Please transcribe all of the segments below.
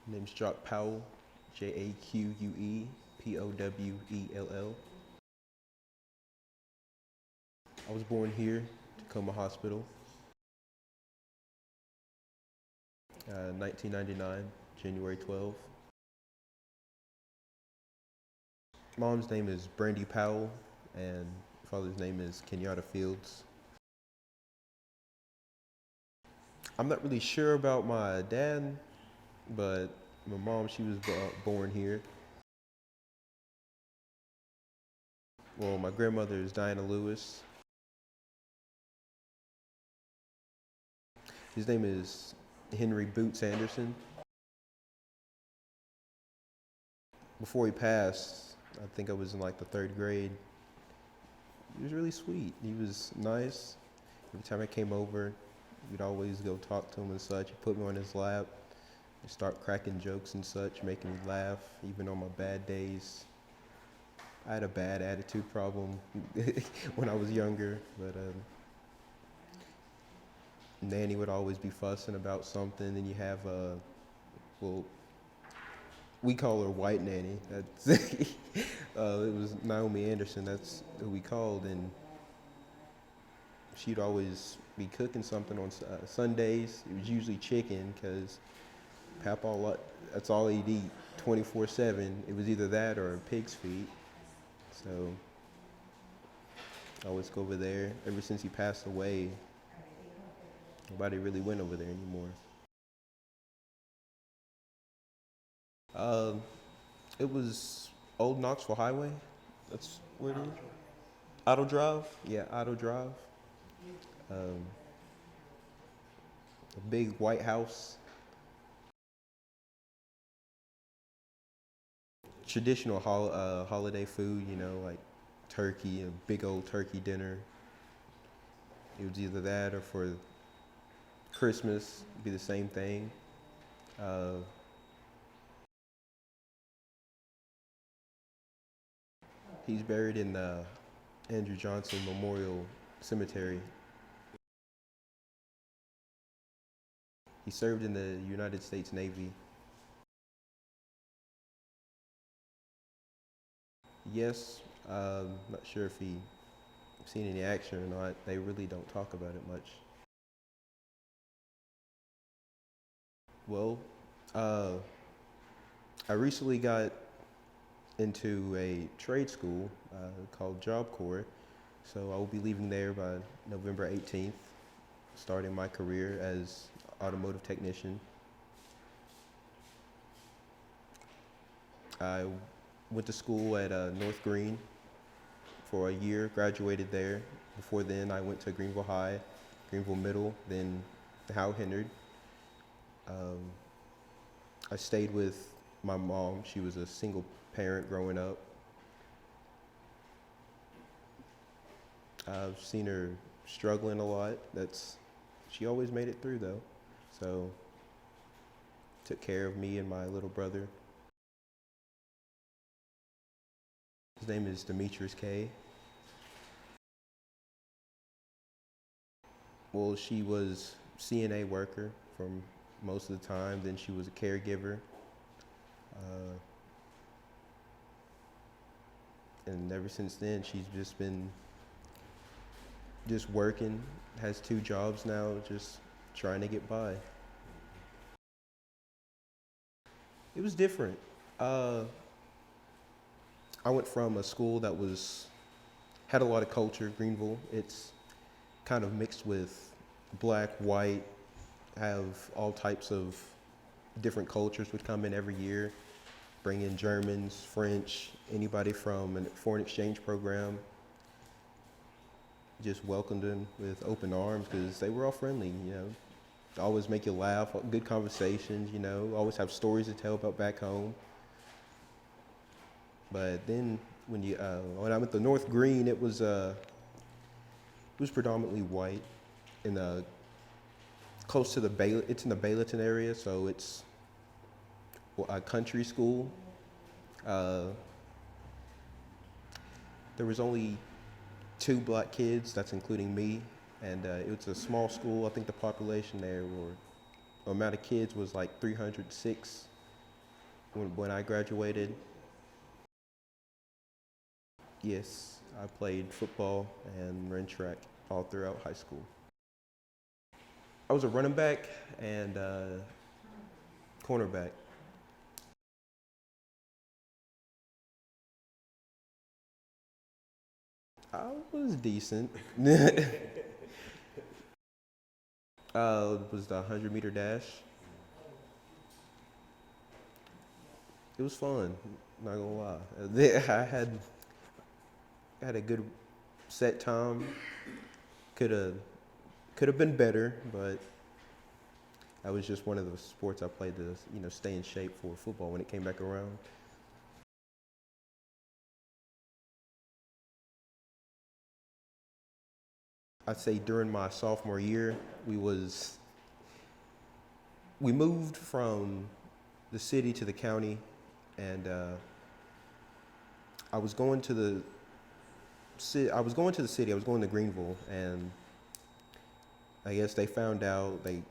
My name's Jaque Powell, Jaquepowell. I was born here, Tacoma Hospital, 1999, January 12th. Mom's name is Brandy Powell, and father's name is Kenyatta Fields. I'm not really sure about my dad, but my mom, she was born here. Well, my grandmother is Diana Lewis. His name is Henry Boots Anderson. Before he passed, I think I was in like the third grade. He was really sweet. He was nice. Every time I came over, we'd always go talk to him and such. He'd put me on his lap and start cracking jokes and such, making me laugh, even on my bad days. I had a bad attitude problem when I was younger, but Nanny would always be fussing about something, and you have well, we call her White Nanny. That's it was Naomi Anderson. That's who we called, and she'd always be cooking something on Sundays. It was usually chicken, because Papa, that's all he'd eat 24/7. It was either that or pig's feet. So I always go over there. Ever since he passed away, nobody really went over there anymore. It was Old Knoxville Highway. That's where it is. Auto Drive? Yeah, Auto Drive. Um, a big white house. Traditional holiday food, like turkey, a big old turkey dinner. It was either that or for Christmas, it'd be the same thing. Uh, he's buried in the Andrew Johnson Memorial Cemetery. He served in the United States Navy. Yes, not sure if he seen any action or not. They really don't talk about it much. Well, I recently got into a trade school called Job Corps, so I will be leaving there by November 18th, starting my career as automotive technician. I went to school at North Green for a year, graduated there. Before then, I went to Greeneville High, Greeneville Middle, then Howell Hennard. I stayed with my mom. She was a single parent growing up. I've seen her struggling a lot. She always made it through though. So took care of me and my little brother. His name is Demetrius K. Well, she was CNA worker from most of the time. Then she was a caregiver. And ever since then, she's just been working, has 2 jobs now, just trying to get by. It was different. I went from a school that had a lot of culture, Greeneville. It's kind of mixed with black, white, have all types of different cultures would come in every year, bring in Germans, French, anybody from a foreign exchange program. Just welcomed them with open arms because they were all friendly, Always make you laugh, good conversations, always have stories to tell about back home. But then when I went to North Green, it was predominantly white, and close to it's in the Bayleton area, so it's a country school. There was only 2 black kids, that's including me, and it was a small school. I think the population there, or amount of kids, was like 306. when I graduated, yes, I played football and ran track all throughout high school. I was a running back and cornerback. I was decent. It was the 100-meter dash. It was fun, not gonna lie. I had a good set time. Could have been better, but that was just one of the sports I played to, stay in shape for football when it came back around. I'd say during my sophomore year, we moved from the city to the county, and I was going to the I was going to the city. I was going to Greeneville, and I guess they found out. They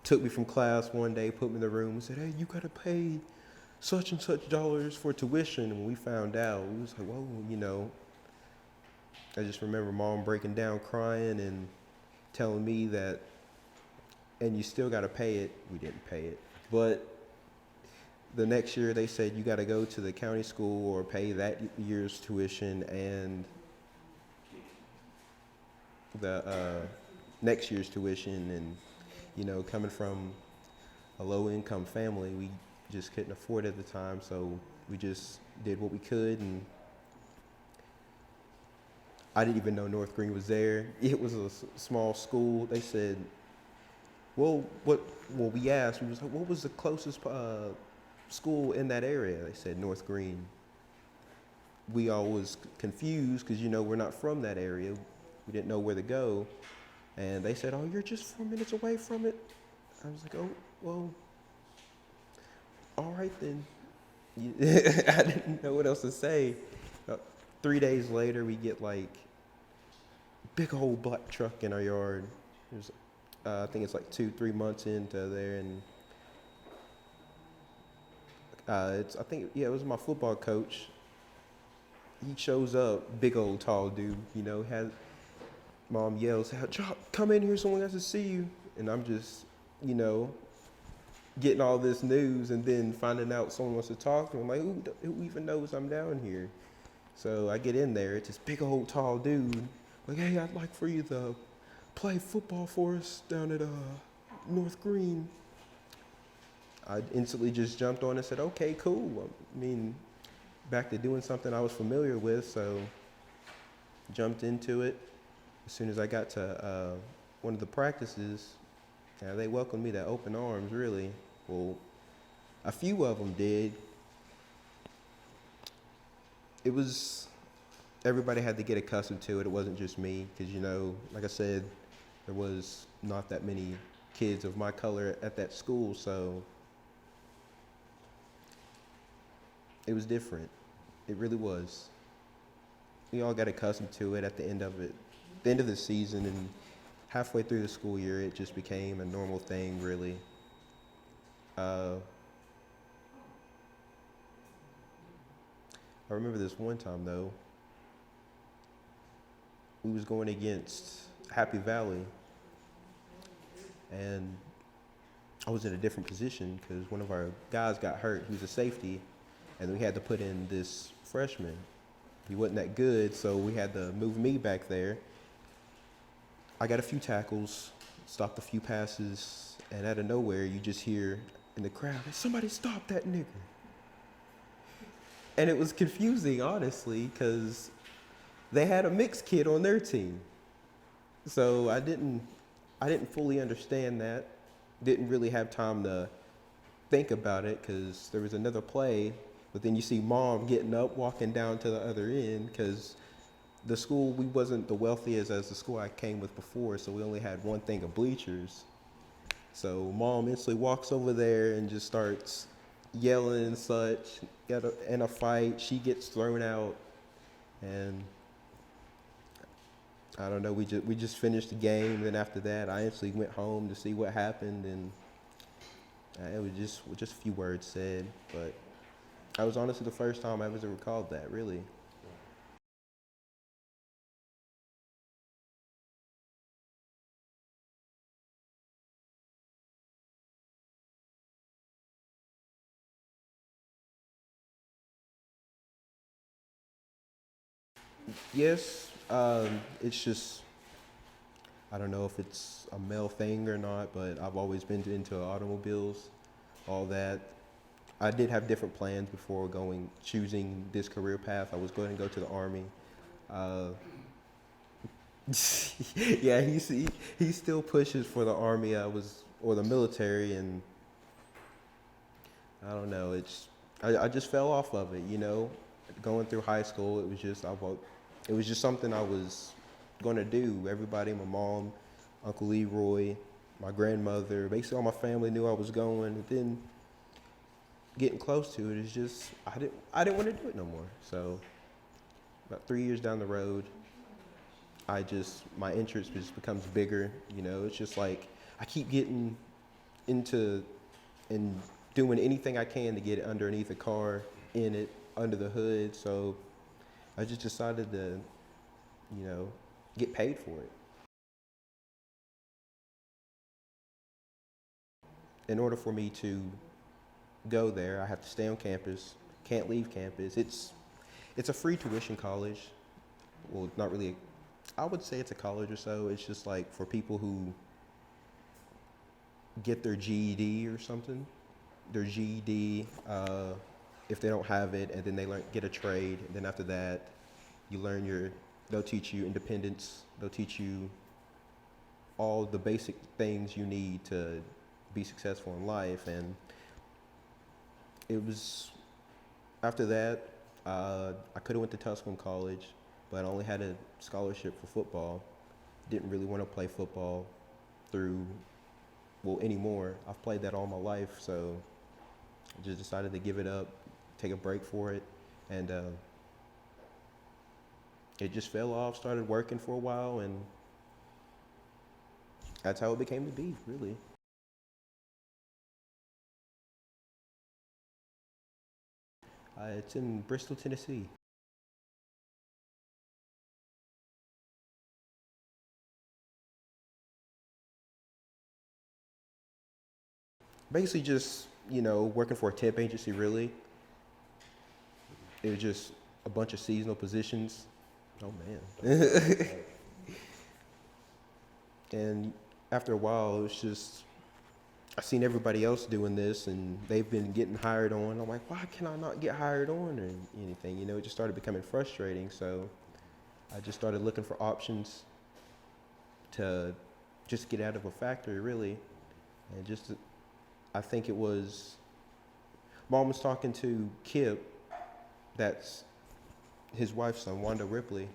took me from class one day, put me in the room, and said, "Hey, you gotta pay such and such dollars for tuition." And when we found out, we was like, "Whoa," I just remember mom breaking down, crying, and telling me that, and you still gotta pay it. We didn't pay it, but the next year they said you gotta go to the county school or pay that year's tuition and the next year's tuition. And coming from a low-income family, we just couldn't afford it at the time, so we just did what we could. And I didn't even know North Green was there. It was a small school. They said, well, we asked, we was like, what was the closest school in that area? They said North Green. We all was confused because, we're not from that area. We didn't know where to go. And they said, oh, you're just 4 minutes away from it. I was like, oh, well, all right then. I didn't know what else to say. 3 days later, we get like big old black truck in our yard. It was, I think it's like 2-3 months into there, and it was my football coach. He shows up, big old tall dude, has mom yells, "Jaque, come in here, someone has to see you." And I'm just, getting all this news and then finding out someone wants to talk to me. I'm like, who even knows I'm down here? So I get in there, it's this big old tall dude, like, "Hey, I'd like for you to play football for us down at North Green." I instantly just jumped on and said, okay, cool. I mean, back to doing something I was familiar with, so jumped into it. As soon as I got to one of the practices, they welcomed me to open arms, really. Well, a few of them did. It was, everybody had to get accustomed to it. It wasn't just me, because, like I said, there was not that many kids of my color at that school, so it was different. It really was. We all got accustomed to it at the end of it. The end of the season and halfway through the school year, it just became a normal thing, really. I remember this one time, though. We was going against Happy Valley, and I was in a different position because one of our guys got hurt. He was a safety, and we had to put in this freshman. He wasn't that good, so we had to move me back there. I got a few tackles, stopped a few passes, and out of nowhere, you just hear in the crowd, "Somebody stop that nigger." And it was confusing, honestly, because they had a mixed kid on their team. So I didn't fully understand that. Didn't really have time to think about it because there was another play, but then you see mom getting up, walking down to the other end because the school, we wasn't the wealthiest as the school I came with before, so we only had one thing of bleachers. So mom instantly walks over there and just starts yelling and such. In a fight, she gets thrown out, and I don't know. We just finished the game. Then after that, I instantly went home to see what happened, and it was just a few words said, but That was honestly the first time I ever recalled that, really. Yes, it's just, I don't know if it's a male thing or not, but I've always been into automobiles, all that. I did have different plans before choosing this career path. I was going to go to the Army. Uh, yeah, he still pushes for the Army. Or the military, and I don't know. I just fell off of it. Going through high school, it was just something I was going to do. Everybody, my mom, Uncle Leroy, my grandmother, basically all my family knew I was going. And then getting close to it is just I didn't want to do it no more. So about 3 years down the road, my interest just becomes bigger. It's just like I keep getting into and doing anything I can to get it underneath the car, in it, under the hood. So I just decided to, get paid for it. In order for me to go there, I have to stay on campus, can't leave campus. It's a free tuition college. Well, not really. I would say it's a college or so. It's just like for people who get their GED or something. Their GED, if they don't have it, and then they get a trade. And then after that, they'll teach you independence. They'll teach you all the basic things you need to be successful in life. And it was after that, I could have went to Tusculum College, but I only had a scholarship for football. Didn't really want to play football anymore. I've played that all my life, so I just decided to give it up, take a break for it, and it just fell off. Started working for a while, and that's how it became to be, really. It's in Bristol, Tennessee. Basically, just working for a temp agency. Really, it was just a bunch of seasonal positions. Oh man. And after a while, it was just I seen everybody else doing this, and they've been getting hired on. I'm like, why can I not get hired on or anything? It just started becoming frustrating. So I just started looking for options to just get out of a factory, really. And I think it was, Mom was talking to Kip, that's his wife's son, Wanda Ripley,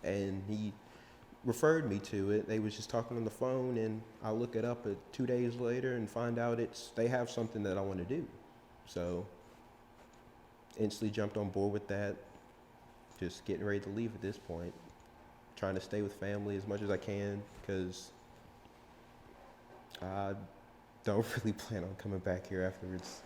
and he referred me to it. They was just talking on the phone, and I look it up 2 days later and find out they have something that I want to do. So instantly jumped on board with that, just getting ready to leave at this point, trying to stay with family as much as I can, because I don't really plan on coming back here afterwards.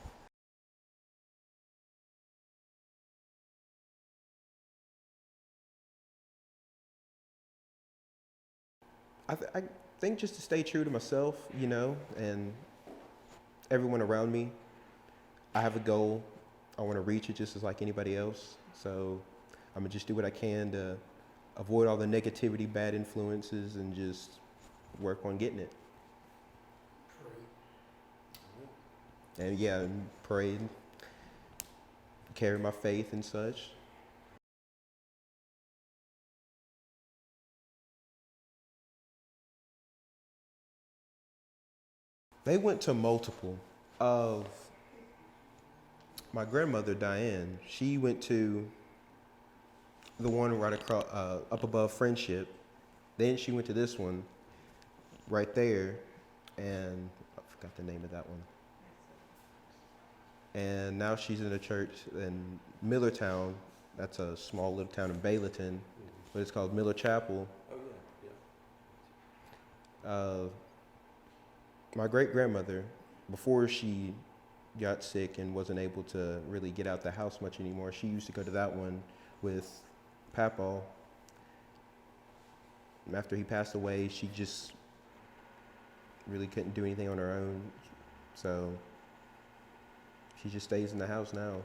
I think just to stay true to myself, and everyone around me. I have a goal. I want to reach it just as like anybody else. So I'm going to just do what I can to avoid all the negativity, bad influences, and just work on getting it. And yeah, and pray, carry my faith and such. They went to multiple of my grandmother, Diane. She went to the one right across, up above Friendship. Then she went to this one right there, and I forgot the name of that one. And now she's in a church in Millertown. That's a small little town in Bayleton, but it's called Miller Chapel. Oh yeah, yeah. My great grandmother, before she got sick and wasn't able to really get out the house much anymore. She used to go to that one with Powell. After he passed away, she just really couldn't do anything on her own. So she just stays in the house now.